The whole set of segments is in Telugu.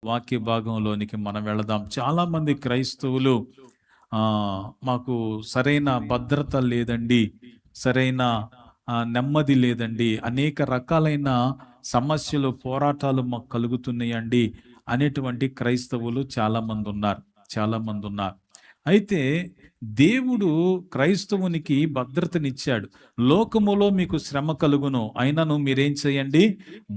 వాక్య భాగంలోనికి మనం వెళదాం. చాలామంది క్రైస్తవులు మాకు సరైన భద్రత లేదండి, సరైన నెమ్మది లేదండి, అనేక రకాలైన సమస్యలు, పోరాటాలు మాకు కలుగుతున్నాయండి అనేటువంటి క్రైస్తవులు చాలామంది ఉన్నారు. అయితే దేవుడు క్రైస్తవునికి భద్రతనిచ్చాడు. లోకములో మీకు శ్రమ కలుగును, అయినను మీరేం చేయండి?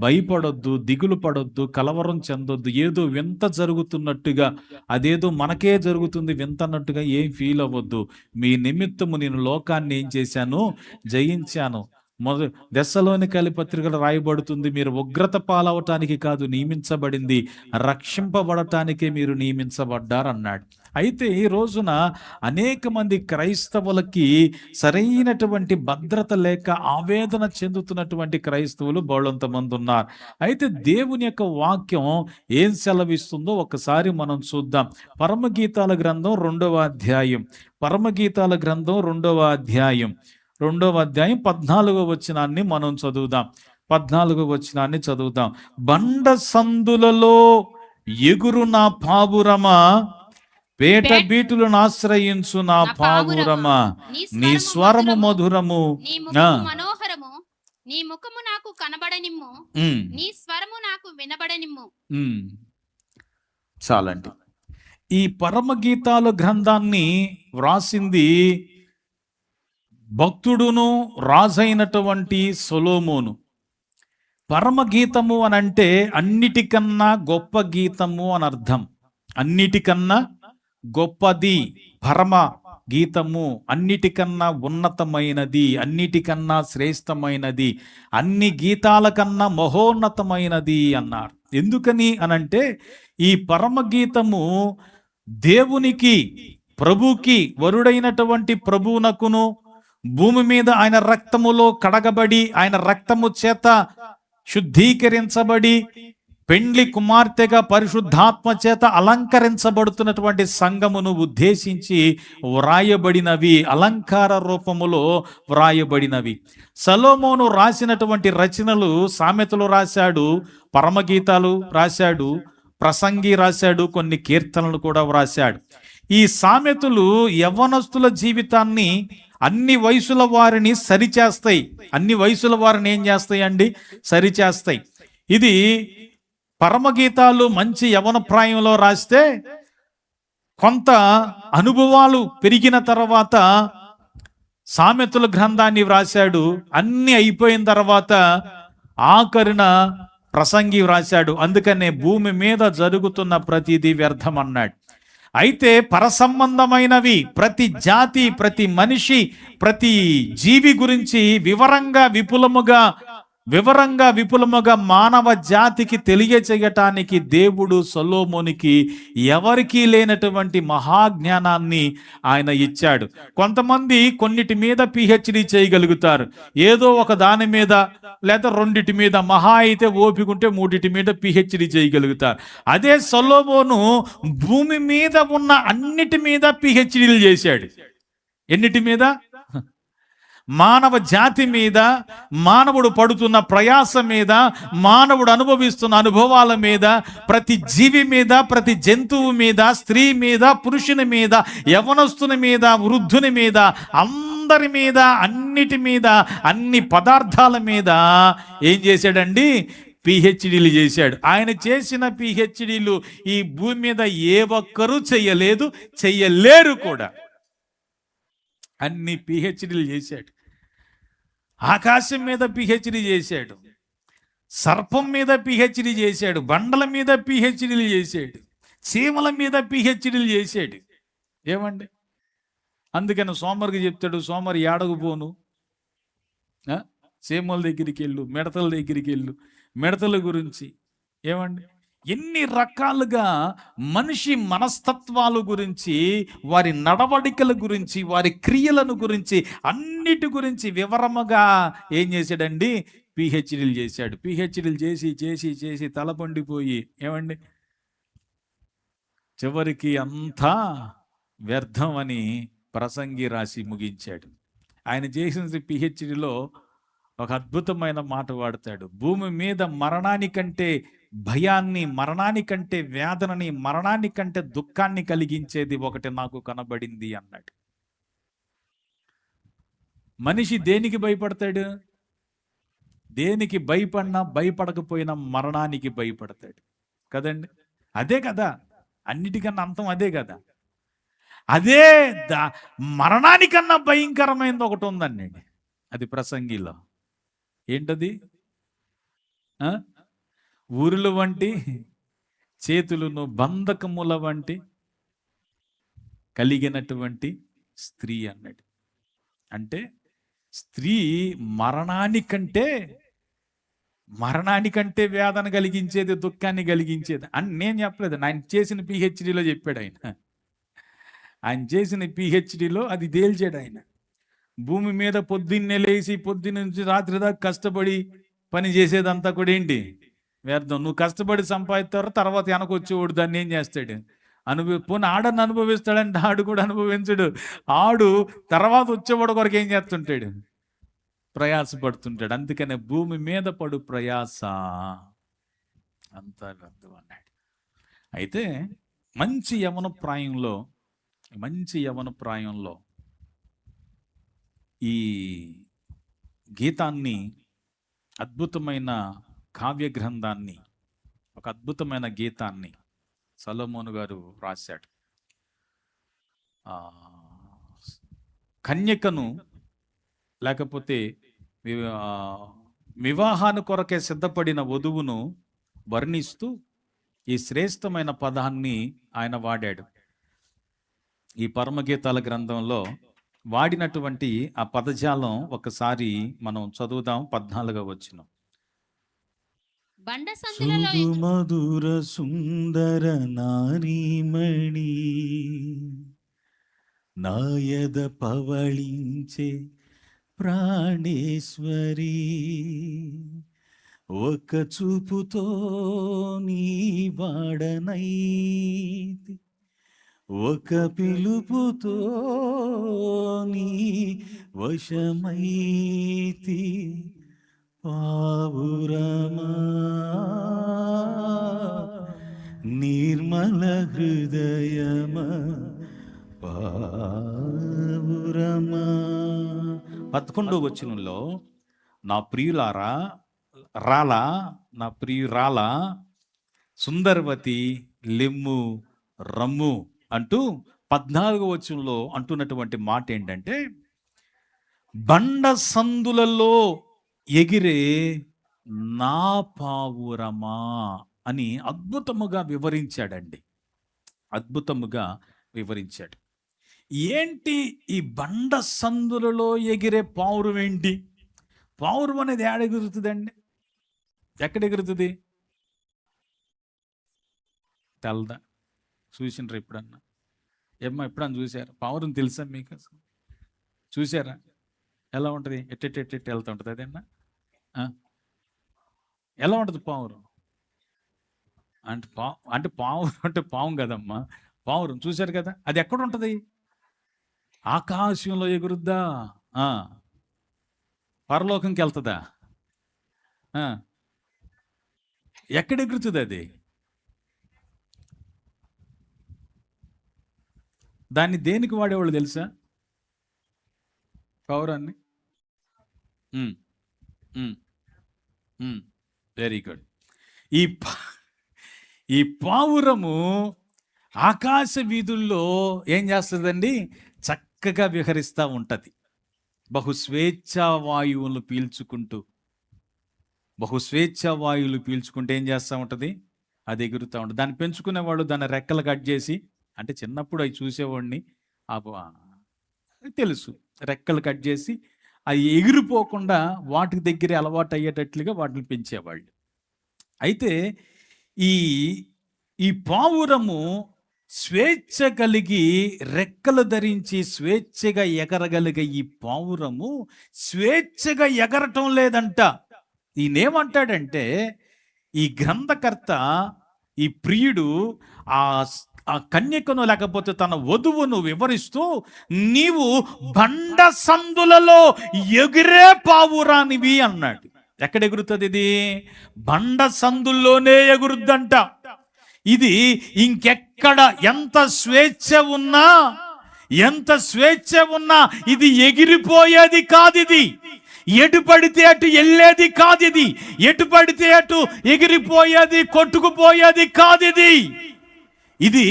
భయపడొద్దు, దిగులు పడొద్దు, కలవరం చెందొద్దు. ఏదో వింత జరుగుతున్నట్టుగా, అదేదో మనకే జరుగుతుంది వింత అన్నట్టుగా ఏం ఫీల్ అవ్వద్దు. మీ నిమిత్తము నేను లోకాన్ని ఏం చేశాను? జయించాను. దెస్సలోనికైల పత్రికలో రాయబడుతుంది, మీరు ఉగ్రత పాలవటానికి కాదు నియమించబడింది, రక్షింపబడటానికే మీరు నియమించబడ్డారన్నాడు. అయితే ఈ రోజున అనేక మంది క్రైస్తవులకి సరైనటువంటి భద్రత లేక ఆవేదన చెందుతున్నటువంటి క్రైస్తవులు బోళంతమంది ఉన్నారు. అయితే దేవుని యొక్క వాక్యం ఏం సెలవిస్తుందో ఒకసారి మనం చూద్దాం. పరమగీతాల గ్రంథం 2వ అధ్యాయం 14వ వచనాన్ని మనం చదువుదాం. 14వ వచనాన్ని చదువుదాం. బండ సందులలో ఎగురు నా పావురమా, పేట బీటులను ఆశ్రయించు నా పావురమా, నీ స్వరము మధురము, మనోహరము, నీ ముఖము నాకు కనబడనిమ్ము, నీ స్వరము నాకు వినబడనిమ్ము. చాలండి. ఈ పరమగీతాల గ్రంథాన్ని వ్రాసింది భక్తుడును రాజైనటువంటి సొలొమోను. పరమగీతము అని అంటే అన్నిటికన్నా గొప్ప గీతము అని అర్థం. అన్నిటికన్నా గొప్పది పరమ గీతము, అన్నిటికన్నా ఉన్నతమైనది, అన్నిటికన్నా శ్రేష్టమైనది, అన్ని గీతాల కన్నా మహోన్నతమైనది అన్నారు. ఎందుకని అనంటే ఈ పరమగీతము దేవునికి, ప్రభుకి, వరుడైనటువంటి ప్రభువునకును, భూమి మీద ఆయన రక్తములో కడగబడి, ఆయన రక్తము చేత శుద్ధీకరించబడి, పెండ్లి కుమార్తెగా పరిశుద్ధాత్మ చేత అలంకరించబడుతున్నటువంటి సంఘమును ఉద్దేశించి వ్రాయబడినవి, అలంకార రూపములో వ్రాయబడినవి. సొలొమోను రాసినటువంటి రచనలు, సామెతలు రాశాడు, పరమగీతాలు రాశాడు, ప్రసంగి రాశాడు, కొన్ని కీర్తనలు కూడా వ్రాశాడు. ఈ సామెతలు యవ్వనస్తుల జీవితాన్ని, అన్ని వయసుల వారిని సరిచేస్తాయి. అన్ని వయసుల వారిని ఏం చేస్తాయండి? సరిచేస్తాయి. ఇది పరమగీతాలు మంచి యవన ప్రాయంలో రాస్తే, కొంత అనుభవాలు పెరిగిన తర్వాత సామెతల గ్రంథాన్ని వ్రాశాడు. అన్ని అయిపోయిన తర్వాత ఆఖరిన ప్రసంగి వ్రాశాడు. అందుకనే భూమి మీద జరుగుతున్న ప్రతిదీ వ్యర్థం అన్నాడు. అయితే పరసంబంధమైనవి ప్రతి జాతి, ప్రతి మనిషి, ప్రతి జీవి గురించి వివరంగా విపులముగా మానవ జాతికి తెలియచేయటానికి దేవుడు సొలొమోనుకి ఎవరికీ లేనటువంటి మహాజ్ఞానాన్ని ఆయన ఇచ్చాడు. కొంతమంది కొన్నిటి మీద పిహెచ్డి చేయగలుగుతారు, ఏదో ఒక దాని మీద లేదా రెండిటి మీద, మహా అయితే ఓపికంటే 3 మీద పిహెచ్డి చేయగలుగుతారు. అదే సొలొమోను భూమి మీద ఉన్న అన్నిటి మీద పిహెచ్డీలు చేశాడు. ఎన్నిటి మీద? మానవ జాతి మీద, మానవుడు పడుతున్న ప్రయాస మీద, మానవుడు అనుభవిస్తున్న అనుభవాల మీద, ప్రతి జీవి మీద, ప్రతి జంతువు మీద, స్త్రీ మీద, పురుషుని మీద, యవనస్తుని మీద, వృద్ధుని మీద, అందరి మీద, అన్నిటి మీద, అన్ని పదార్థాల మీద ఏం చేశాడండి? పిహెచ్డీలు చేశాడు. ఆయన చేసిన పిహెచ్డీలు ఈ భూమి మీద ఏ ఒక్కరూ చెయ్యలేరు కూడా. అన్ని పిహెచ్డీలు చేశాడు. ఆకాశం మీద పిహెచ్డి చేశాడు, సర్పం మీద పిహెచ్డి చేశాడు, బండల మీద పిహెచ్డీలు చేశాడు, చీమల మీద పిహెచ్డీలు చేశాడు. ఏమండి? అందుకని సోమరికి చెప్తాడు, సోమరి ఏడకు పోను, చీమల దగ్గరికి వెళ్ళు, మిడతల దగ్గరికి వెళ్ళు, మిడతల గురించి. ఏమండి? ఎన్ని రకాలుగా మనిషి మనస్తత్వాల గురించి, వారి నడవడికల గురించి, వారి క్రియలను గురించి, అన్నిటి గురించి వివరముగా ఏం చేశాడండి? పిహెచ్డీలు చేశాడు. పిహెచ్డీలు చేసి చేసి చేసి తలపండిపోయి, ఏమండి, చివరికి అంతా వ్యర్థం అని ప్రసంగి రాసి ముగించాడు. ఆయన చేసిన పిహెచ్డీలో ఒక అద్భుతమైన మాట వాడతాడు. భూమి మీద మరణానికంటే భయాన్ని, మరణానికంటే వేదనని, మరణానికంటే దుఃఖాన్ని కలిగించేది ఒకటి నాకు కనబడింది అన్నాడు. మనిషి దేనికి భయపడతాడు? దేనికి భయపడినా భయపడకపోయినా మరణానికి భయపడతాడు కదండి. అదే కదా, అన్నిటికన్నా అంతం అదే కదా. అదే మరణానికన్నా భయంకరమైనది ఒకటి ఉందండి, అది ప్రసంగిలో. ఏంటది? ఊరుల వంటి చేతులను బంధకముల వంటి కలిగినటువంటి స్త్రీ అన్నాడు. అంటే స్త్రీ మరణానికంటే వేదన కలిగించేది, దుఃఖాన్ని కలిగించేది అని నేను చెప్పలేదు. ఆయన చేసిన పిహెచ్డిలో చెప్పాడు. ఆయన చేసిన పిహెచ్డిలో అది తేల్చాడు. ఆయన భూమి మీద పొద్దున్నే లేచి పొద్దున్న నుంచి రాత్రి దాకా కష్టపడి పని చేసేదంతా కూడా ఏంటి? వ్యర్థం. నువ్వు కష్టపడి సంపాదిస్తారు, తర్వాత వెనకొచ్చేవాడు దాన్ని ఏం చేస్తాడు? పోనీ ఆడని అనుభవిస్తాడంటే ఆడు కూడా అనుభవించడు. ఆడు తర్వాత వచ్చేవాడు కొరకు ఏం చేస్తుంటాడు? ప్రయాసపడుతుంటాడు. అందుకనే భూమి మీద పడు ప్రయాస అంతా వ్యర్థం అన్నాడు. అయితే మంచి యవన ప్రాయంలో ఈ గీతాన్ని, అద్భుతమైన కావ్య గ్రంథాన్ని, ఒక అద్భుతమైన గీతాన్ని సొలొమోను గారు రాశాడు. కన్యకను లేకపోతే వివాహాను కొరకే సిద్ధపడిన వధువును వర్ణిస్తూ ఈ శ్రేష్టమైన పదాన్ని ఆయన వాడాడు. ఈ పరమగీతాల గ్రంథంలో వాడినటువంటి ఆ పదజాలం ఒకసారి మనం చదువుదాం. 14వ వచనం. మధుర సుందర నారీమణి నాయద పవళించే ప్రాణేశ్వరి, ఒక చూపుతో నీ వాడనైతి, ఒక పిలుపుతో నీ వశమైతి, పావురమా నిర్మల హృదయమా పావురమా. 11వ వచనంలో నా ప్రియురాలా సుందరవతి లెమ్ము రమ్ము అంటూ 14వ వచనంలో అంటున్నటువంటి మాట ఏంటంటే, బండ సందులలో ఎగిరే నా పావురమా అని అద్భుతముగా వివరించాడండి. అద్భుతముగా వివరించాడు. ఏంటి ఈ బండ సందులలో ఎగిరే పావురం ఏంటి? పావురం అనేది ఏడ ఎగురుతుందండి? ఎక్కడ ఎగురుతుంది? తెల్దా? చూసిండ్రా ఎప్పుడన్నా? ఏమ్మా ఎప్పుడన్నా చూసారా? పావురం తెలుసా మీకు? అసలు చూసారా? ఎలా ఉంటుంది? ఎట్టెట్టెట్టెట్టు వెళ్తూ ఉంటుంది. అదేనా? ఎలా ఉంటుంది పావురం? అంటే పావురం అంటే పాము కదమ్మా, పావురం చూశారు కదా. అది ఎక్కడ ఉంటుంది? ఆకాశంలో ఎగురుద్దా? పరలోకంకి వెళ్తుందా? ఎక్కడ ఎగురుతుంది అది? దాన్ని దేనికి వాడేవాళ్ళు తెలుసా? పావురాన్ని? Very good. ఈ పావురము ఆకాశ వీధుల్లో ఏం చేస్తుందండి? చక్కగా విహరిస్తూ ఉంటుంది. బహుస్వేచ్ఛా వాయువులు పీల్చుకుంటూ ఏం చేస్తూ ఉంటుంది? అది ఎగురుతూ ఉంటుంది. దాన్ని పెంచుకునేవాడు దాన్ని రెక్కలు కట్ చేసి, అంటే చిన్నప్పుడు అవి చూసేవాడిని, తెలుసు, రెక్కలు కట్ చేసి అవి ఎగిరిపోకుండా వాటికి దగ్గరే అలవాటు అయ్యేటట్లుగా వాటిని పెంచేవాళ్ళు. అయితే ఈ పావురము స్వేచ్ఛ కలిగి రెక్కలు ధరించి స్వేచ్ఛగా ఎగరగలిగే ఈ పావురము స్వేచ్ఛగా ఎగరటం లేదంట. ఈయనేమంటాడంటే, ఈ గ్రంథకర్త, ఈ ప్రియుడు ఆ కన్యకను లేకపోతే తన వధువును వివరిస్తూ, నీవు బండ సందులలో ఎగిరే పావురానివి అన్నాడు. ఎక్కడ ఎగురుతుంది? ఇది బండ సందుల్లోనే ఎగురుద్దంట. ఇది ఇంకెక్కడ ఎంత స్వేచ్ఛ ఉన్నా ఇది ఎగిరిపోయేది కాదు. ఇది ఎటు పడితే అటు వెళ్ళేది కాదు. ఇది ఎటు పడితే అటు ఎగిరిపోయేది, కొట్టుకుపోయేది కాదు. ఇది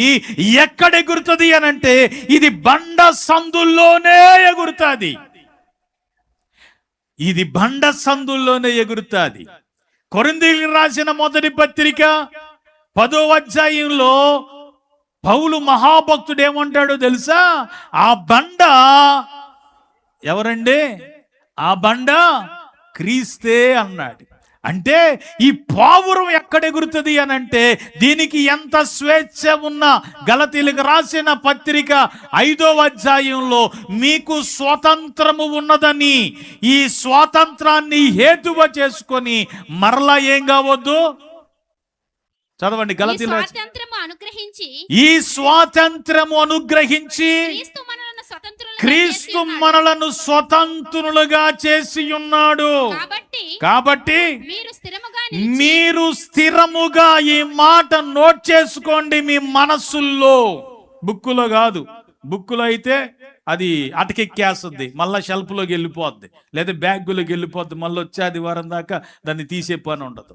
ఎక్కడ ఎగురుతుంది అనంటే ఇది బండ సందుల్లోనే ఎగురుతుంది. ఇది బండ సందుల్లోనే ఎగురుతుంది. కొరింథీయులకు రాసిన మొదటి పత్రిక 10వ అధ్యాయంలో పౌలు మహాభక్తుడు ఏమంటాడో తెలుసా? ఆ బండ ఎవరండి? ఆ బండ క్రీస్తే అన్నాడు. అంటే ఈ పావురం ఎక్కడ ఎగురుతుంది అనంటే దీనికి ఎంత స్వేచ్ఛ ఉన్నా, గలతీయులకు రాసిన పత్రిక 5వ అధ్యాయంలో మీకు స్వాతంత్రము ఉన్నదని ఈ స్వాతంత్రాన్ని హేతువ చేసుకొని మరలా ఏం కావద్దు? చదవండి. గలతీయుల ఈ స్వాతంత్రము అనుగ్రహించి క్రీస్తు మనలను స్వతంత్రులుగా చేసి ఉన్నాడు. కాబట్టి మీరు స్థిరముగా ఈ మాట నోట్ చేసుకోండి మీ మనస్సుల్లో. బుక్కులో కాదు. బుక్కులో అయితే అది అటకెక్కేస్తుంది, మళ్ళీ షెల్ఫ్లోకి వెళ్ళిపోద్ది, లేదా బ్యాగులోకి వెళ్ళిపోద్ది, మళ్ళీ వచ్చే ఆదివారం దాకా దాన్ని తీసే పని ఉండదు.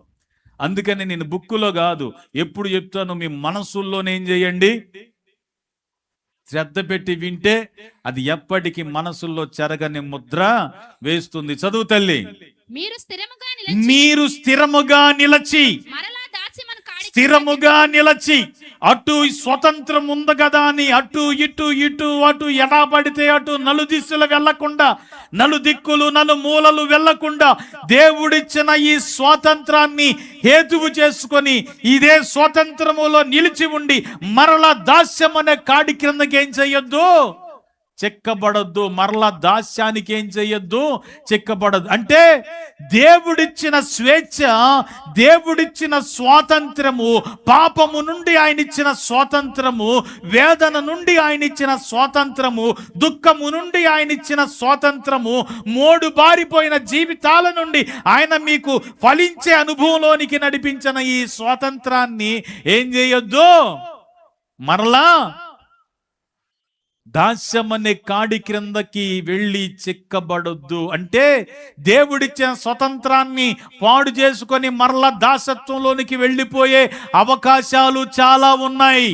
అందుకని నేను బుక్కులో కాదు, ఎప్పుడు చెప్తాను మీ మనస్సుల్లోనే ఏం చేయండి? శ్రద్ధ పెట్టి వింటే అది ఎప్పటికీ మనసుల్లో చెరగని ముద్ర వేస్తుంది. చదువు తల్లి. మీరు స్థిరముగా నిలచి అటు స్వతంత్రం ఉంది కదా అని అటు అటు ఎడా పడితే అటు నలుదిశలు వెళ్లకుండా, నలుదిక్కులు నలుమూలలు వెళ్లకుండా దేవుడిచ్చిన ఈ స్వాతంత్రాన్ని హేతువు చేసుకొని ఇదే స్వాతంత్రములో నిలిచి ఉండి మరలా దాస్యం అనే కాడి క్రిందకి ఏం చెయ్యొద్దు? చెక్కబడద్దు. మరలా దాస్యానికి ఏం చెయ్యొద్దు? చెక్కబడద్దు. అంటే దేవుడిచ్చిన స్వేచ్ఛ, దేవుడిచ్చిన స్వాతంత్రము, పాపము నుండి ఆయన ఇచ్చిన స్వాతంత్రము, వేదన నుండి ఆయన ఇచ్చిన స్వాతంత్రము, దుఃఖము నుండి ఆయన ఇచ్చిన స్వాతంత్రము, మోడు బారిపోయిన జీవితాల నుండి ఆయన మీకు ఫలించే అనుభవంలోనికి నడిపించిన ఈ స్వాతంత్రాన్ని ఏం చేయొద్దు? మరలా దాస్యం అనే కాడి క్రిందకి వెళ్ళి చిక్కబడొద్దు. అంటే దేవుడిచ్చిన స్వతంత్రాన్ని పాడు చేసుకొని మరలా దాసత్వంలోనికి వెళ్ళిపోయే అవకాశాలు చాలా ఉన్నాయి.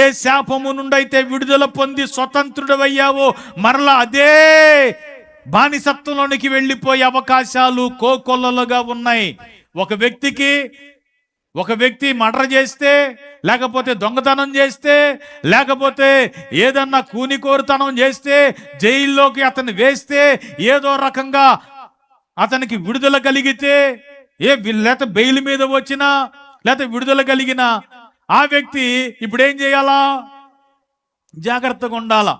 ఏ శాపము నుండి అయితే విడుదల పొంది స్వతంత్రుడవయ్యావో మరలా అదే బానిసత్వంలోనికి వెళ్ళిపోయే అవకాశాలు కోకొల్లలుగా ఉన్నాయి. ఒక వ్యక్తి మర్డర్ చేస్తే, లేకపోతే దొంగతనం చేస్తే, లేకపోతే ఏదన్నా కూనికోరుతనం చేస్తే, జైల్లోకి అతన్ని వేస్తే, ఏదో రకంగా అతనికి విడుదల కలిగితే, లేకపోతే బెయిల్ మీద వచ్చినా లేకపోతే విడుదల కలిగిన ఆ వ్యక్తి ఇప్పుడు ఏం చేయాలా? జాగ్రత్తగా ఉండాలా.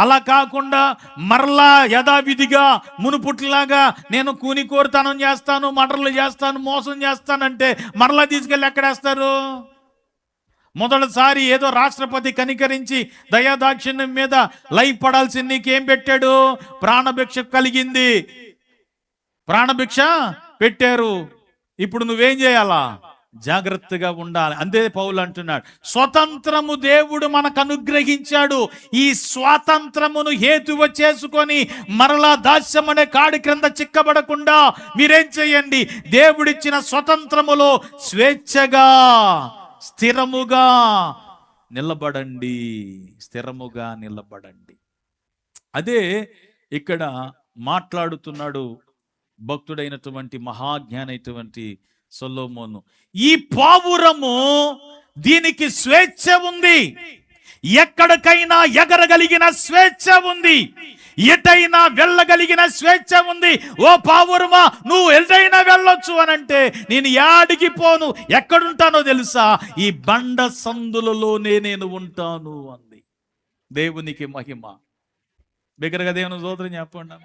అలా కాకుండా మరలా యథావిధిగా మునుపుట్లాగా నేను కూనికోరుతనం చేస్తాను, మర్డర్లు చేస్తాను, మోసం చేస్తానంటే మరలా తీసుకెళ్ళి ఎక్కడేస్తారు? మొదటిసారి ఏదో రాష్ట్రపతి కనికరించి దయాదాక్షిణ్యం మీద లైఫ్ పడాల్సింది నీకేం పెట్టాడు? ప్రాణభిక్ష కలిగింది, ప్రాణభిక్ష పెట్టారు. ఇప్పుడు నువ్వేం చేయాలా? జాగ్రత్తగా ఉండాలి. అంతే పౌలు అంటున్నాడు, స్వతంత్రము దేవుడు మనకు అనుగ్రహించాడు. ఈ స్వాతంత్రమును హేతువ చేసుకొని మరలా దాస్యం అనే కాడి క్రింద చిక్కబడకుండా మీరేం చేయండి? దేవుడిచ్చిన స్వతంత్రములో స్వేచ్ఛగా స్థిరముగా నిలబడండి. స్థిరముగా నిలబడండి. అదే ఇక్కడ మాట్లాడుతున్నాడు భక్తుడైనటువంటి మహాజ్ఞానైనటువంటి సొలొమోను. ఈ పావురము దీనికి స్వేచ్ఛ ఉంది, ఎక్కడికైనా ఎగరగలిగిన స్వేచ్ఛ ఉంది, ఎటైనా వెళ్ళగలిగిన స్వేచ్ఛ ఉంది. ఓ పావురమా, నువ్వు ఎటైనా వెళ్ళొచ్చు అనంటే నేను యాడికి పోను, ఎక్కడుంటానో తెలుసా? ఈ బండ సందులలోనే నేను ఉంటాను అంది. దేవునికి మహిమ. బిగ్గరగా దేవుని స్తోత్రం చెప్పండి.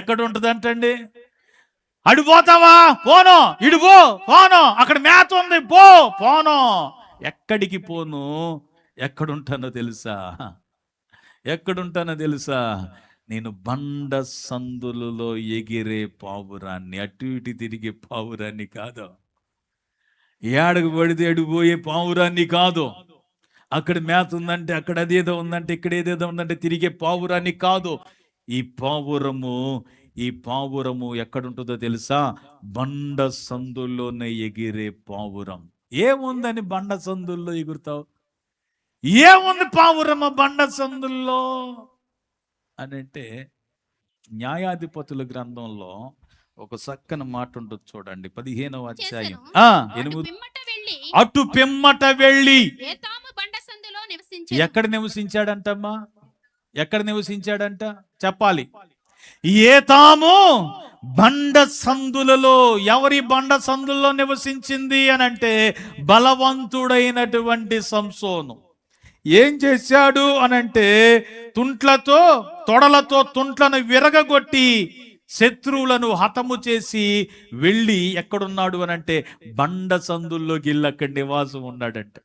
ఎక్కడ ఉంటుంది అంటండి? అడిపోతావా? పోను. ఇడిపో, పోను. అక్కడ మేత ఉంది, పోను. ఎక్కడికి పోను? ఎక్కడుంటానో తెలుసా? నేను బండ సందులలో ఎగిరే పావురాన్ని, అటు ఇటు తిరిగే పావురాన్ని కాదు. ఏడకు పడితే అడుగు పోయే పావురాన్ని కాదు. అక్కడ మేత ఉందంటే అక్కడ అదేదో ఉందంటే ఇక్కడ ఏదేదో ఉందంటే తిరిగే పావురాన్ని కాదు. ఈ పావురము ఎక్కడుంటుందో తెలుసా? బండ సందుల్లోనే ఎగిరే పావురం. ఏముందని బండ సందుల్లో ఎగురుతావు? ఏముంది పావురమ్మ బండ సందుల్లో అని అంటే, న్యాయాధిపతుల గ్రంథంలో ఒక చక్కని మాట ఉంటుంది చూడండి, 15వ అధ్యాయం 8. అటు పిమ్మట వెళ్ళి ఎక్కడ నివసించాడంటమ్మా? ఎక్కడ నివసించాడంట చెప్పాలి. ఏతాము బండ సందులలో. ఎవరి బండ సందుల్లో నివసించింది అని అంటే, బలవంతుడైనటువంటి సంసోను ఏం చేశాడు అనంటే, తొడలతో తుంట్లను విరగగొట్టి శత్రువులను హతము చేసి వెళ్ళి ఎక్కడున్నాడు అనంటే, బండ సందుల్లోకి వెళ్ళి అక్కడ నివాసం ఉన్నాడంట.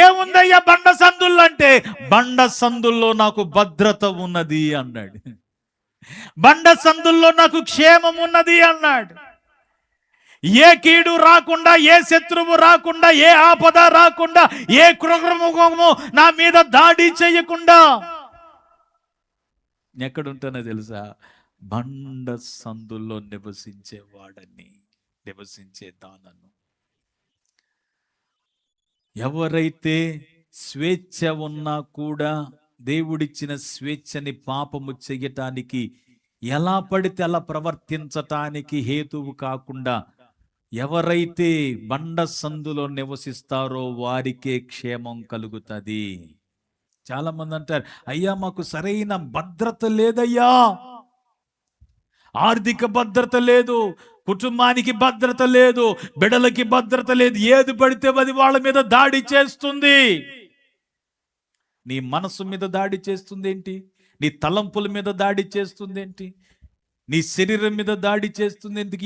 ఏముందయ్యా బండ సందుల్లో అంటే, బండ సందుల్లో నాకు భద్రత ఉన్నది అన్నాడు. బండ సందుల్లో నాకు క్షేమం ఉన్నది అన్నాడు. ఏ కీడు రాకుండా, ఏ శత్రువు రాకుండా, ఏ ఆపద రాకుండా, ఏ కృగ్రముఖము నా మీద దాడి చేయకుండా ఎక్కడుంటానో తెలుసా? బండ సందుల్లో నివసించే దానను. ఎవరైతే స్వేచ్ఛ ఉన్నా కూడా దేవుడిచ్చిన స్వేచ్ఛని పాపము చెయ్యటానికి, ఎలా పడితే అలా ప్రవర్తించటానికి హేతువు కాకుండా ఎవరైతే బండ సందులో నివసిస్తారో వారికే క్షేమం కలుగుతుంది. చాలా మంది అంటారు, అయ్యా మాకు సరైన భద్రత లేదయ్యా, ఆర్థిక భద్రత లేదు, కుటుంబానికి భద్రత లేదు, బిడ్డలకి భద్రత లేదు, ఏది పడితే అది వాళ్ళ మీద దాడి చేస్తుంది. నీ మనసు మీద దాడి చేస్తుంది ఏంటి? నీ తలంపుల మీద దాడి చేస్తుంది ఏంటి? నీ శరీరం మీద దాడి చేస్తుంది ఎందుకు?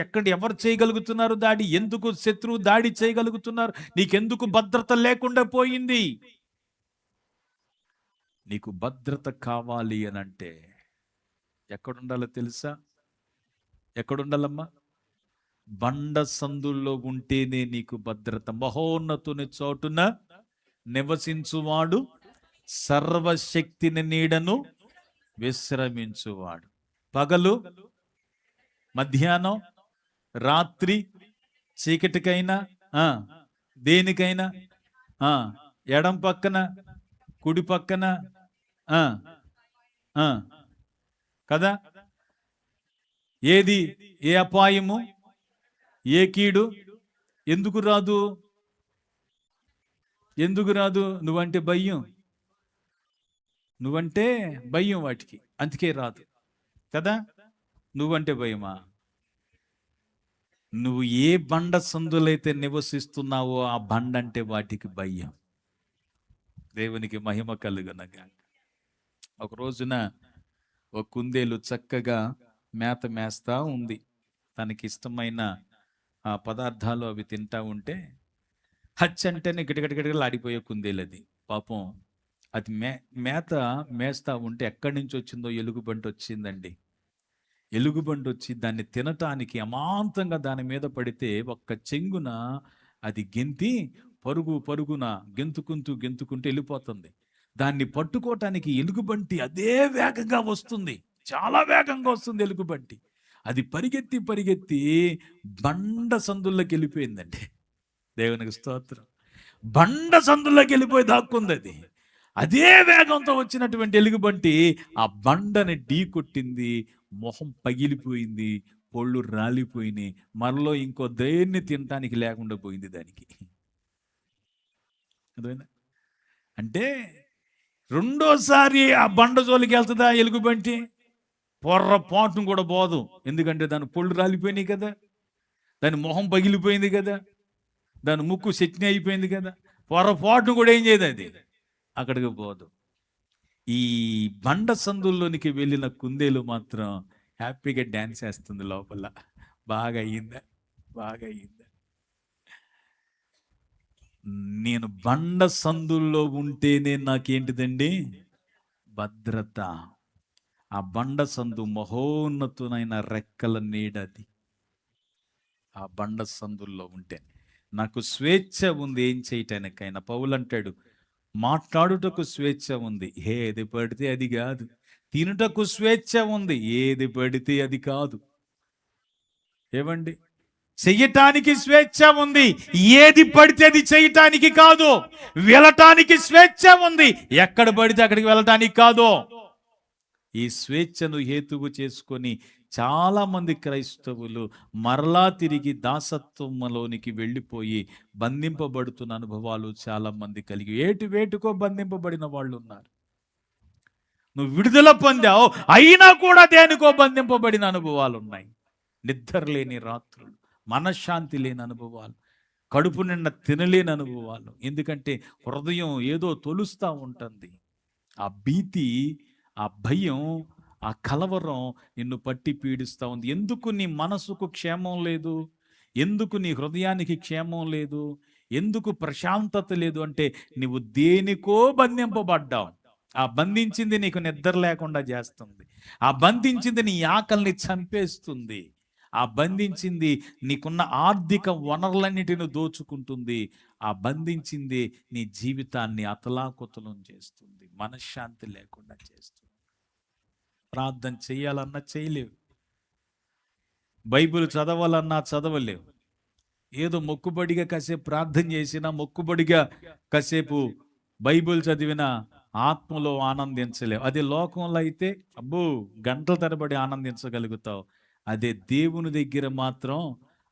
ఎక్కడ ఎవరు చేయగలుగుతున్నారు దాడి? ఎందుకు శత్రువు దాడి చేయగలుగుతున్నారు? నీకెందుకు భద్రత లేకుండా పోయింది? నీకు భద్రత కావాలి అని అంటే ఎక్కడుండాలో తెలుసా? ఎక్కడుండాలమ్మా? బండ సందుల్లో ఉంటేనే నీకు భద్రత. మహోన్నతుని చోటున నివసించువాడు సర్వశక్తిని నీడను విశ్రమించువాడు. పగలు, మధ్యాహ్నం, రాత్రి, చీకటికైనా దేనికైనా ఎడం పక్కన కుడి పక్కన కదా, ఏది ఏ అపాయము ఏ కీడు ఎందుకు రాదు? నువ్వంటే భయం వాటికి, అందుకే రాదు కదా. నువ్వంటే భయమా? నువ్వు ఏ బండ సందులైతే నివసిస్తున్నావో ఆ బండ అంటే వాటికి భయం. దేవునికి మహిమ కలుగునగా. ఒక రోజున ఒక కుందేలు చక్కగా మేస్తా ఉంది. తనకి ఇష్టమైన ఆ పదార్థాలు అవి తింటా ఉంటే హచ్చంటేనే గిటగటగటలు ఆడిపోయే కుందేలు అది. పాపం అది మేస్తా ఉంటే ఎక్కడి నుంచి వచ్చిందో ఎలుగుబంటి వచ్చిందండి. ఎలుగుబంటి వచ్చి దాన్ని తినటానికి అమాంతంగా దాని మీద పడితే ఒక్క చెంగున అది గెంతి పరుగున గెంతుకుంటూ వెళ్ళిపోతుంది. దాన్ని పట్టుకోవటానికి ఎలుగుబంటి అదే వేగంగా వస్తుంది, చాలా వేగంగా వస్తుంది ఎలుగుబంటి. అది పరిగెత్తి బండ సందుల్లోకి వెళ్ళిపోయిందండి. దేవునికి స్తోత్రం. బండ సందుల్లోకి వెళ్ళిపోయి దాక్కుంది అది. అదే వేగంతో వచ్చినటువంటి ఎలుగుబంటి ఆ బండని ఢీ కొట్టింది, మొహం పగిలిపోయింది, పొళ్ళు రాలిపోయినాయి. మరలో ఇంకో దేన్ని తినటానికి లేకుండా పోయింది దానికి. అదేనా అంటే రెండోసారి ఆ బండ జోలికి వెళ్తుందా ఎలుగుబంటి? పొర్రపాటును కూడా పోదు. ఎందుకంటే దాని పొళ్ళు రాలిపోయినాయి కదా, దాని మొహం పగిలిపోయింది కదా, దాని ముక్కు చట్నీ అయిపోయింది కదా. పొర్రపాటును కూడా ఏం చేయదు, అది అక్కడికి పోదు. ఈ బండ సందుల్లోనికి వెళ్ళిన కుందేలు మాత్రం హ్యాపీగా డ్యాన్స్ చేస్తుంది లోపల. బాగా అయ్యిందా? నేను బండ సందుల్లో ఉంటేనే నాకేంటిదండి? భద్రత. ఆ బండ సందు మహోన్నతునైన రెక్కల నీడది. ఆ బండ సందుల్లో ఉంటే నాకు స్వేచ్ఛ ఉంది ఏం చేయటానికైనా. పౌలు అంటాడు, మాట్లాడుటకు స్వేచ్ఛ ఉంది, ఏది పడితే అది కాదు. తినుటకు స్వేచ్ఛ ఉంది, ఏది పడితే అది కాదు. ఏమండి, చెయ్యటానికి స్వేచ్ఛ ఉంది, ఏది పడితే అది చేయటానికి కాదు. వెళ్ళటానికి స్వేచ్ఛ ఉంది, ఎక్కడ పడితే అక్కడికి వెళ్ళటానికి కాదు. ఈ స్వేచ్ఛను హేతువు చేసుకొని చాలా మంది క్రైస్తవులు మరలా తిరిగి దాసత్వంలోనికి వెళ్ళిపోయి బంధింపబడుతున్న అనుభవాలు చాలా మంది కలిగి వేటుకో బంధింపబడిన వాళ్ళు ఉన్నారు. నువ్వు విడుదల పొందావు, అయినా కూడా దేనికో బంధింపబడిన అనుభవాలు ఉన్నాయి. నిద్ర లేని రాత్రులు, మనశ్శాంతి లేని అనుభవాలు, కడుపు నిండా తినలేని అనుభవాలు. ఎందుకంటే హృదయం ఏదో తొలుస్తూ ఉంటుంది. ఆ భీతి, ఆ భయం, ఆ కలవరం నిన్ను పట్టి పీడిస్తూ ఉంది. ఎందుకు నీ మనసుకు క్షేమం లేదు? ఎందుకు నీ హృదయానికి క్షేమం లేదు? ఎందుకు ప్రశాంతత లేదు అంటే నువ్వు దేనికో బంధింపబడ్డావు. ఆ బంధించింది నీకు నిద్ర లేకుండా చేస్తుంది. ఆ బంధించింది నీ ఆకలిని చంపేస్తుంది. ఆ బంధించింది నీకున్న ఆర్థిక వనరులన్నిటిని దోచుకుంటుంది. ఆ బంధించింది నీ జీవితాన్ని అతలాకుతలం చేస్తుంది, మనశ్శాంతి లేకుండా చేస్తుంది. ప్రార్థన చేయాలన్నా చేయలేవు, బైబిల్ చదవాలన్నా చదవలేవు. ఏదో మొక్కుబడిగా కాసేపు ప్రార్థన చేసినా, మొక్కుబడిగా కాసేపు బైబిల్ చదివినా ఆత్మలో ఆనందించలేవు. అదే లోకంలో అయితే అబ్బో గంటల తరబడి ఆనందించగలుగుతావు. అదే దేవుని దగ్గర మాత్రం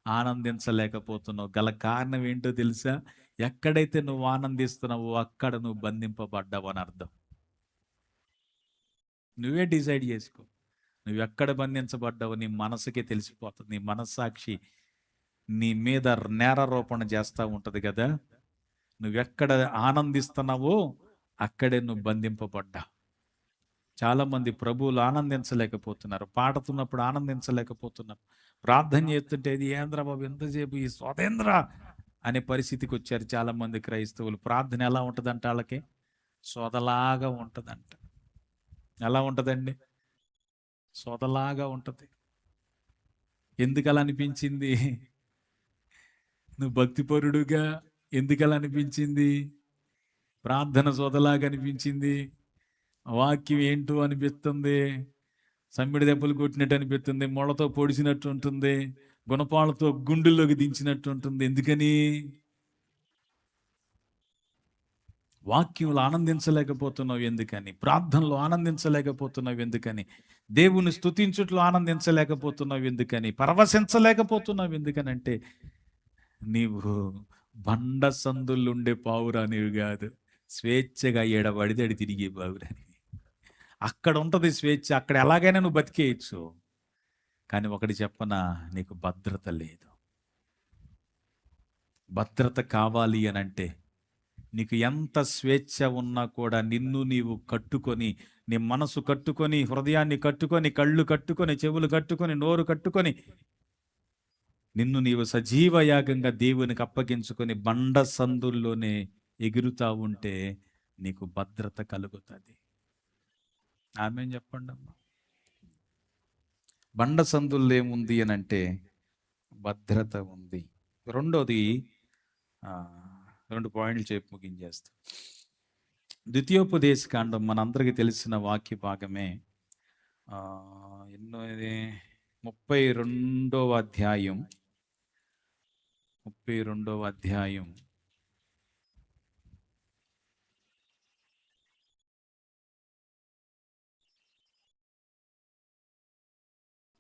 ఆనందించలేకపోతున్నావు. గల కారణం ఏంటో తెలుసా? ఎక్కడైతే నువ్వు ఆనందిస్తున్నావో అక్కడ నువ్వు బంధింపబడ్డావు అని అర్థం. నువ్వే డిసైడ్ చేసుకో, నువ్వు ఎక్కడ బంధించబడ్డావో నీ మనసుకే తెలిసిపోతుంది. నీ మనస్సాక్షి నీ మీద నేరారోపణ చేస్తూ ఉంటుంది కదా. నువ్వెక్కడ ఆనందిస్తున్నావో అక్కడే నువ్వు బంధింపబడ్డా. చాలామంది ప్రభువులు ఆనందించలేకపోతున్నారు, పాడుతున్నప్పుడు ఆనందించలేకపోతున్నారు, ప్రార్థన చేస్తుంటే ఇది ఏంద్ర బాబు ఎంతసేపు ఈ స్వతంత్ర అనే పరిస్థితికి వచ్చారు చాలామంది క్రైస్తవులు. ప్రార్థన ఎలా ఉంటుందంట? వాళ్ళకి సోదలాగా ఉంటుందంట. ఎలా ఉంటుందండి? సోదలాగా ఉంటుంది. ఎందుకలా అనిపించింది? నువ్వు భక్తిపరుడుగా ఎందుకలా అనిపించింది? ప్రార్థన సోదలాగా అనిపించింది. వాక్యం ఏంటో అనిపిస్తుంది, సమ్మిడి దెబ్బలు కొట్టినట్టు అనిపిస్తుంది, మొళ్ళతో పొడిచినట్టు ఉంటుంది, గుణపాలతో గుండెల్లోకి దించినట్టు ఉంటుంది. ఎందుకని? వాక్యంలో ఆనందించలేకపోతున్నావు ఎందుకని? ప్రార్థనలో ఆనందించలేకపోతున్నావు ఎందుకని? దేవుని స్తుతించుట్లో ఆనందించలేకపోతున్నావు ఎందుకని? పరవశించలేకపోతున్నావు ఎందుకని? అంటే నీవు బండ సందులుండే పావురా నీవు కాదు, స్వేచ్ఛగా ఎడబడిదడి తిరిగే పావురాని. అక్కడ ఉంటుంది స్వేచ్ఛ, అక్కడ ఎలాగైనా నువ్వు బతికేయచ్చు. కానీ ఒకటి చెప్పనా, నీకు భద్రత లేదు. భద్రత కావాలి అని అంటే నీకు ఎంత స్వేచ్ఛ ఉన్నా కూడా నిన్ను నీవు కట్టుకొని, నీ మనసు కట్టుకొని, హృదయాన్ని కట్టుకొని, కళ్ళు కట్టుకొని, చెవులు కట్టుకొని, నోరు కట్టుకొని, నిన్ను నీవు సజీవ యాగంగా దేవునికి అప్పగించుకొని బండ సందుల్లోనే ఎగురుతా ఉంటే నీకు భద్రత కలుగుతుంది. ఆమేన్ చెప్పండి అమ్మా. బండ సందుల్లో ఏముంది అని అంటే భద్రత ఉంది. రెండోది, 2 పాయింట్లు చెప్పి ముగించేస్తా. ద్వితీయోపదేశకాండం మనందరికీ తెలిసిన వాక్య భాగమే. ఎన్నో ఇది 32వ అధ్యాయం. 32వ అధ్యాయం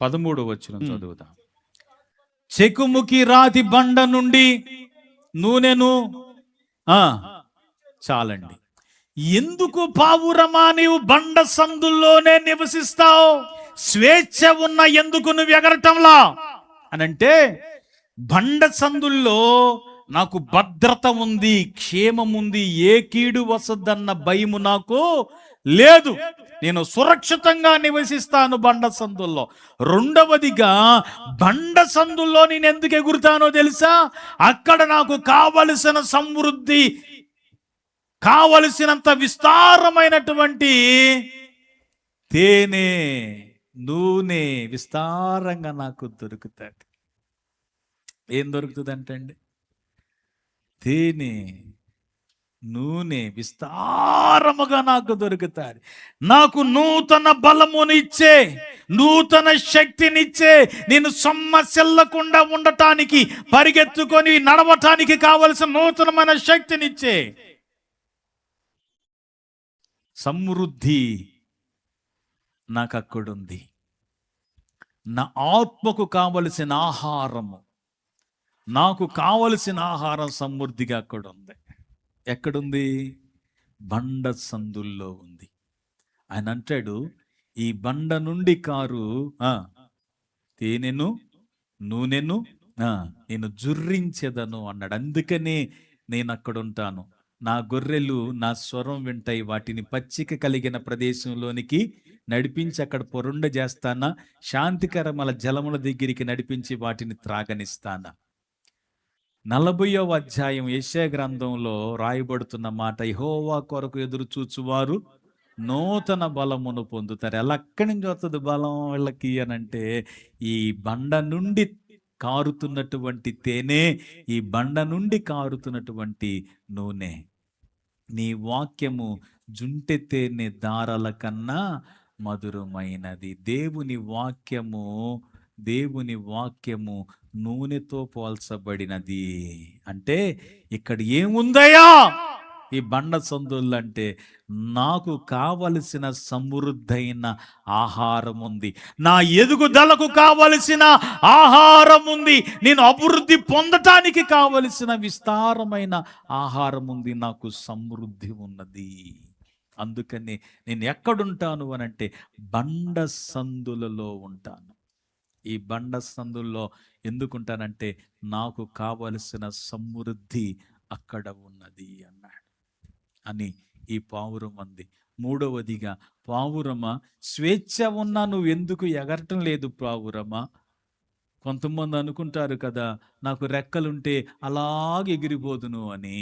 13వ వచనం చదువుదాం. చెకుముకి రాతి బండ నుండి నూనెను చాలండి. ఎందుకు పావురమా నీవు బండ సందుల్లోనే నివసిస్తావు? స్వేచ్ఛ ఉన్న ఎందుకు నువ్వు ఎగరటంలా అనంటే, బండ సందుల్లో నాకు భద్రత ఉంది, క్షేమం ఉంది, ఏ కీడు వసద్దన్న భయము నాకు లేదు, నేను సురక్షితంగా నివసిస్తాను బండ సందుల్లో. రెండవదిగా, బండ సందుల్లో నేను ఎందుకు ఎగురుతానో తెలుసా? అక్కడ నాకు కావలసిన సమృద్ధి, కావలసినంత విస్తారమైనటువంటి తేనె నూనె విస్తారంగా నాకు దొరుకుతుంది. ఏం దొరుకుతుంది అంటండి? తేనె నూనె విస్తారముగా నాకు దొరుకుతాయి. నాకు నూతన బలమునిచ్చే, నూతన శక్తినిచ్చే, నేను సొమ్మసిల్లకుండా ఉండటానికి, పరిగెత్తుకొని నడవటానికి కావలసిన నూతనమైన శక్తినిచ్చే సమృద్ధి నాకు అక్కడుంది. నా ఆత్మకు కావలసిన ఆహారము, నాకు కావలసిన ఆహారం సమృద్ధిగా అక్కడ ఉంది. ఎక్కడుంది? బండ సందుల్లో ఉంది. ఆయన అంటాడు, ఈ బండ నుండి కారు తేనెను నూనెను నేను జుర్రించెదను అన్నాడు. అందుకనే నేను అక్కడ ఉంటాను. నా గొర్రెలు నా స్వరం వింటాయి, వాటిని పచ్చిక కలిగిన ప్రదేశంలోనికి నడిపించి అక్కడ పొరుండ చేస్తానా, శాంతికరమైన జలముల దగ్గరికి నడిపించి వాటిని త్రాగనిస్తానా. 40వ అధ్యాయం యెషయా గ్రంథంలో రాయబడుతున్న మాట, యెహోవా కొరకు ఎదురు చూచువారు నూతన బలమును పొందుతారు. ఎలా అక్కడి నుంచి వస్తుంది బలం వీళ్ళకి అనంటే, ఈ బండ నుండి కారుతున్నటువంటి తేనె, ఈ బండ నుండి కారుతున్నటువంటి నూనె. నీ వాక్యము జుంటె తేనె దారాల కన్నా మధురమైనది. దేవుని వాక్యము నూనెతో పోల్చబడినది. అంటే ఇక్కడ ఏముందయ్యా ఈ బండ సందుల్లో అంటే, నాకు కావలసిన సమృద్ధైన ఆహారం ఉంది, నా ఎదుగుదలకు కావలసిన ఆహారం ఉంది, నేను అభివృద్ధి పొందటానికి కావలసిన విస్తారమైన ఆహారం ఉంది, నాకు సమృద్ధి ఉన్నది. అందుకని నేను ఎక్కడుంటాను అనంటే బండ సందులలో ఉంటాను. ఈ బండ సందుల్లో ఎందుకుంటానంటే నాకు కావలసిన సమృద్ధి అక్కడ ఉన్నది అన్నాడు అని ఈ పావురం అంది. మూడవదిగా, పావురమా, స్వేచ్ఛ ఉన్నా నువ్వు ఎందుకు ఎగరటం లేదు పావురమా? కొంతమంది అనుకుంటారు కదా, నాకు రెక్కలుంటే అలాగే ఎగిరిపోదును అని.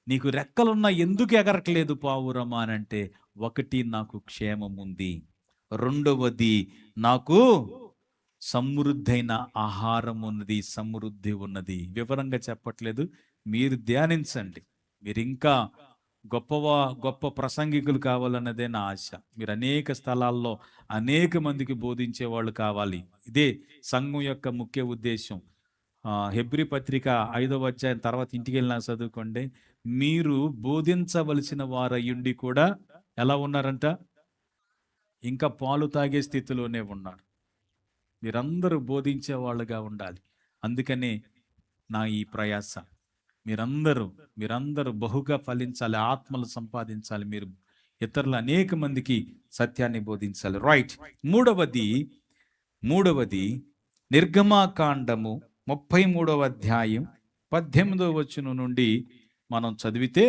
నీకు రెక్కలున్నా ఎందుకు ఎగరట్లేదు పావురమా అనంటే, ఒకటి, నాకు క్షేమం ఉంది. రెండవది, నాకు సమృద్ధైన ఆహారం ఉన్నది, సమృద్ధి ఉన్నది. వివరంగా చెప్పట్లేదు, మీరు ధ్యానించండి. మీరు ఇంకా గొప్ప ప్రసంగికులు కావాలన్నదే నా ఆశ. మీరు అనేక స్థలాల్లో అనేక మందికి బోధించే వాళ్ళు కావాలి. ఇదే సంఘం యొక్క ముఖ్య ఉద్దేశం. హెబ్రీ పత్రిక 5వ అధ్యాయం తర్వాత ఇంటికి వెళ్ళినా చదువుకోండి. మీరు బోధించవలసిన వారయ్యుండి కూడా ఎలా ఉన్నారంట? ఇంకా పాలు తాగే స్థితిలోనే ఉన్నారు. మీరందరూ బోధించే వాళ్ళుగా ఉండాలి. అందుకనే నా ఈ ప్రయాస. మీరందరూ బహుగా ఫలించాలి, ఆత్మలు సంపాదించాలి, మీరు ఇతరులు అనేక మందికి సత్యాన్ని బోధించాలి. రైట్. మూడవది నిర్గమాకాండము 33వ అధ్యాయం 18వ వచనం నుండి మనం చదివితే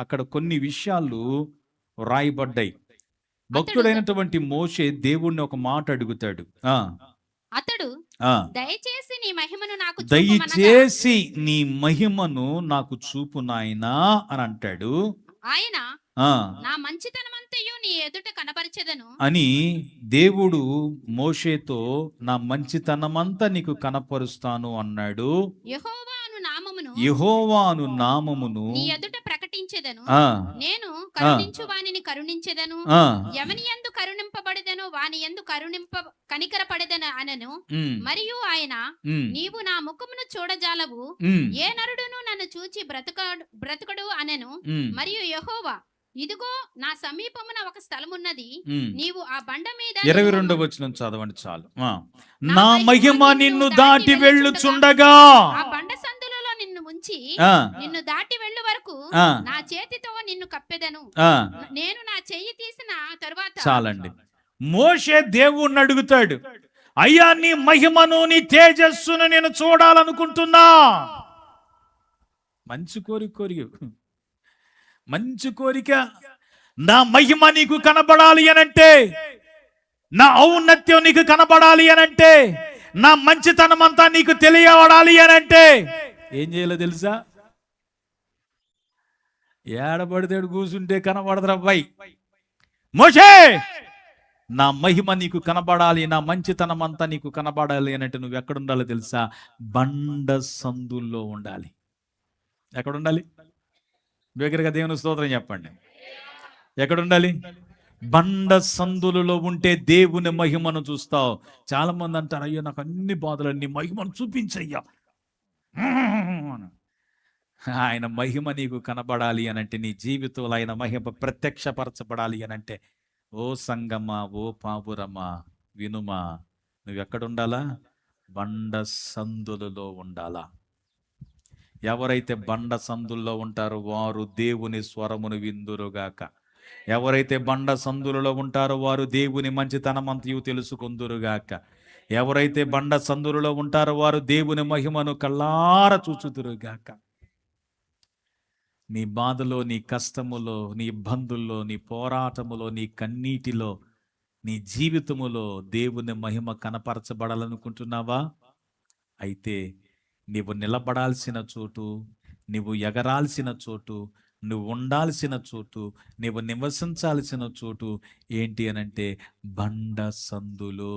అక్కడ కొన్ని విషయాలు రాయబడ్డాయి. భక్తుడైనటువంటి మోషే దేవుణ్ణి ఒక మాట అడుగుతాడు. అతడు, దయచేసి నీ మహిమను నాకు చూపు నాయనా అని అంటాడు. ఆయన, నా మంచితనమంతయు నీ ఎదుట కనపరచెదను అని దేవుడు మోషేతో, నా మంచితనమంతా నీకు కనపరుస్తాను అన్నాడు. యెహోవా అను నామమును నీ ఎదుట ప్రకటించెదను. నేను కరుణించు వానిని కరుణించెదను, ఎవని యందు కరుణింపబడెదనో వాని యందు కనికరపడెదను అనను. మరియు ఆయన, నీవు నా ముఖమును చూడజాలవు, ఏ నరుడును నన్ను చూచి బ్రతుకడు అనెను. మరియు యెహోవా, ఇదిగో నా సమీపమున ఒక స్థలమున్నది, నీవు ఆ బండ మీద 22వ వచనం చదవండి చాలు. నా మహిమ నిన్ను దాటి వెళ్ళుచుండగా, ఆ బండ సందులలో నిన్ను ముంచి నిన్ను దాటి వెళ్ళు వరకు నా చేతితో నిన్ను కప్పెదను. నేను నా చెయ్యి తీసిన తరువాత. చాలండి. మోషే దేవుణ్ణి అడుగుతాడు, అయ్యా నీ మహిమను, నీ తేజస్సును నేను చూడాలనుకుంటున్నా. మంచి కోరిక. నా మహిమ నీకు కనబడాలి అనంటే, నా ఔన్నత్యం నీకు కనబడాలి అనంటే, నా మంచితనం అంతా నీకు తెలియబడాలి అనంటే ఏం చేయాలో తెలుసా? ఏడబడితేడు కూర్చుంటే కనబడదురా అబ్బాయి. మోషే నా మహిమ నీకు కనబడాలి, నా మంచితనం అంతా నీకు కనబడాలి అంటే నువ్వు ఎక్కడుండాలో తెలుసా? బండ సందుల్లో ఉండాలి. ఎక్కడుండాలి? దగ్గరగా దేవుని స్తోత్రం చెప్పండి. ఎక్కడుండాలి? బండ సందులలో ఉంటే దేవుని మహిమను చూస్తావు. చాలా మంది అంటారు, అయ్యో నాకు అన్ని బాధలన్నీ, మహిమను చూపించయ్యా. ఆయన మహిమ నీకు కనబడాలి అనంటే, నీ జీవితంలో ఆయన మహిమ ప్రత్యక్షపరచబడాలి అనంటే, ఓ సంగమా, ఓ పాపురమా, వినుమా, నువ్వు ఎక్కడుండాలా? బండ సందులలో ఉండాలా. ఎవరైతే బండ సందుల్లో ఉంటారో వారు దేవుని స్వరమును విందురుగాక. ఎవరైతే బండ సందులలో ఉంటారో వారు దేవుని మంచితనమంతయు తెలుసుకొందురుగాక. ఎవరైతే బండ సందులలో ఉంటారో వారు దేవుని మహిమను కళ్ళార చూచుదురుగాక. నీ బాధలో, నీ కష్టములో, నీ ఇబ్బందుల్లో, నీ పోరాటములో, నీ కన్నీటిలో, నీ జీవితములో దేవుని మహిమ కనపరచబడాలనుకుంటున్నావా? అయితే నీవు నిలబడాల్సిన చోటు, నీవు ఎగరాల్సిన చోటు, నువ్వు ఉండాల్సిన చోటు, నీవు నివసించాల్సిన చోటు ఏంటి అనంటే బండ సందులో.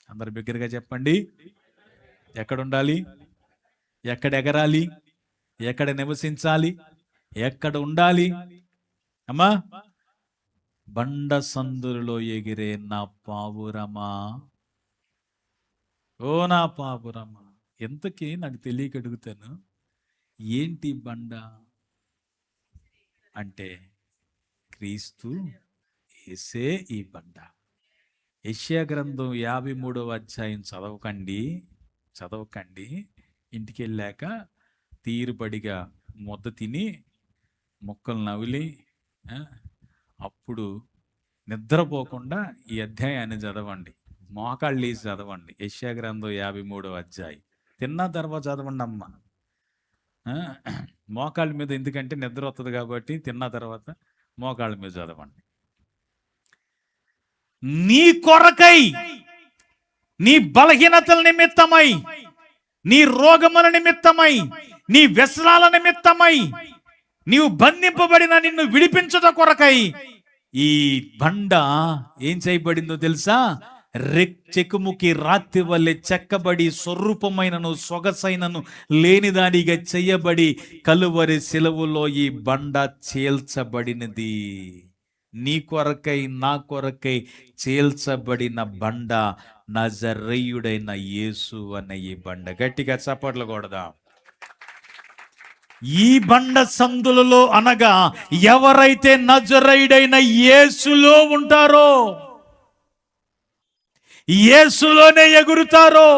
అందరి బిగ్గరగా చెప్పండి. ఎక్కడ ఉండాలి? ఎక్కడ ఎగరాలి? ఎక్కడ నివసించాలి? ఎక్కడ ఉండాలి? అమ్మా, బండ సందులో ఎగిరే నా పావురమా, ఓ నా పాపురమ్మా. ఎంతకీ నాకు తెలియక అడుగుతాను, ఏంటి బండ అంటే? క్రీస్తు యేసే ఈ బండ. యెషయా గ్రంథం 53వ అధ్యాయం చదవకండి. ఇంటికి వెళ్ళాక తీరుబడిగా ముద్ద తిని ముక్కలు నవిలి అప్పుడు నిద్రపోకుండా ఈ అధ్యాయాన్ని చదవండి. మోకాళ్ళు లేచి చదవండి. యెషయా గ్రంథం 53వ అధ్యాయం. తిన్న తర్వాత చదవండి అమ్మ. మోకాళ్ళ మీద, ఎందుకంటే నిద్ర వస్తుంది కాబట్టి తిన్న తర్వాత మోకాళ్ళ మీద చదవండి. నీ కొరకై, నీ బలహీనతల నిమిత్తమై, నీ రోగముల నిమిత్తమై, నీ వ్యసనాల నిమిత్తమై, నీవు బంధింపబడిన నిన్ను విడిపించుట కొరకై ఈ బండ ఏం చేయబడిందో తెలుసా? చెక్కుముకి రాతి వల్లే చెక్కబడి స్వరూపమైనను సొగసైనను లేనిదానిగా చెయ్యబడి కలువరి శిలువలో ఈ బండ చేల్చబడినది. నీ కొరకై, నా కొరకై చేల్చబడిన బండ నజరేయుడైన యేసు అనే ఈ బండ. గట్టిగా చప్పట్లు కొడదాం. ఈ బండ సందులలో అనగా ఎవరైతే నజరేయుడైన యేసులో ఉంటారో, యేసులోనే ఎగురుతారో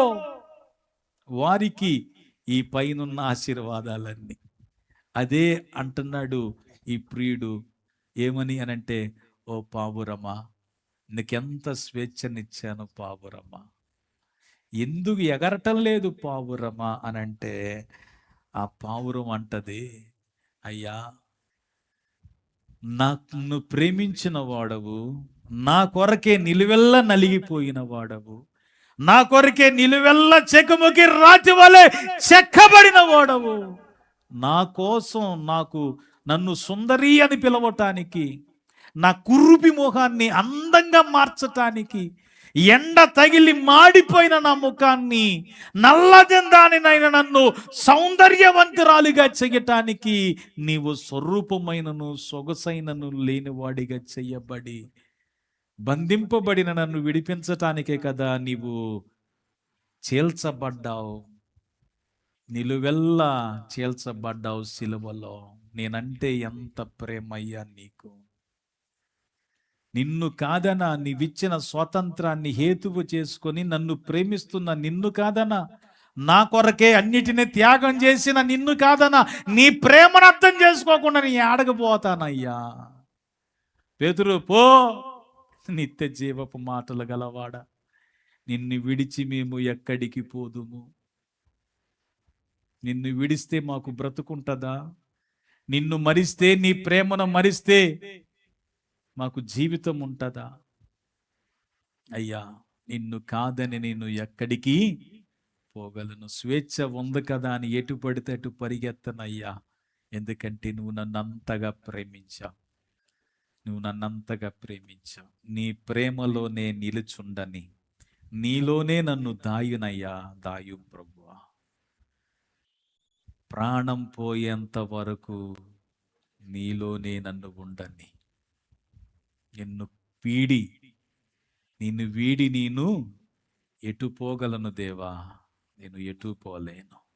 వారికి ఈ పైనున్న ఆశీర్వాదాలన్నీ. అదే అంటున్నాడు ఈ ప్రియుడు. ఏమని అనంటే, ఓ పావురమా, నీకెంత స్వేచ్ఛనిచ్చాను పావురమా, ఎందుకు ఎగరటం లేదు పావురమా అనంటే, ఆ పావురం అంటది, అయ్యా నన్ను ప్రేమించిన వాడవు, నా కొరకే నిలువెల్ల నలిగిపోయిన వాడవు, నా కొరకే నిలువెల్ల చెక్కుముకి రాతి వలె చెక్కబడిన వాడవు, నా కోసం నన్ను సుందరి అని పిలవటానికి, నా కుర్రుపి ముఖాన్ని అందంగా మార్చటానికి, ఎండ తగిలి మాడిపోయిన నా ముఖాన్ని నల్లజందానినైనా నన్ను సౌందర్యవంతురాలిగా చెయ్యటానికి నీవు స్వరూపమైనను సొగసైనను లేనివాడిగా చెయ్యబడి బంధింపబడిన నన్ను విడిపించటానికే కదా నీవు చేల్చబడ్డావు, నిలువెల్లా చేల్చబడ్డావు సిలువలో. నేనంటే ఎంత ప్రేమయ్యా నీకు. నిన్ను కాదనా, నీవిచ్చిన స్వాతంత్రాన్ని హేతువు చేసుకొని నన్ను ప్రేమిస్తున్న నిన్ను కాదనా, నా కొరకే అన్నిటినీ త్యాగం చేసిన నిన్ను కాదనా, నీ ప్రేమను అర్థం చేసుకోకుండా నీ ఆడకపోతానయ్యా. పేతురు పో, నిత్య జీవపు మాటలు గలవాడ, నిన్ను విడిచి మేము ఎక్కడికి పోదుము? నిన్ను విడిస్తే మాకు బ్రతుకుంటదా? నిన్ను మరిస్తే, నీ ప్రేమను మరిస్తే మాకు జీవితం ఉంటుందా? అయ్యా, నిన్ను కాదని నేను ఎక్కడికి పోగలను? స్వేచ్ఛ ఉంది కదా అని ఎటు పడితే అటు పరిగెత్తనయ్యా, ఎందుకంటే నువ్వు నన్ను అంతగా ప్రేమించావు. నువ్వు నన్నంతగా ప్రేమించావు. నీ ప్రేమలోనే నిలుచుండని, నీలోనే నన్ను దాయునయ్యా, దాయు ప్రభువా. ప్రాణం పోయేంత వరకు నీలోనే నన్ను ఉండని. నిన్ను వీడి నిన్ను వీడి నేను ఎటు పోగలను దేవా? నేను ఎటు పోలేను.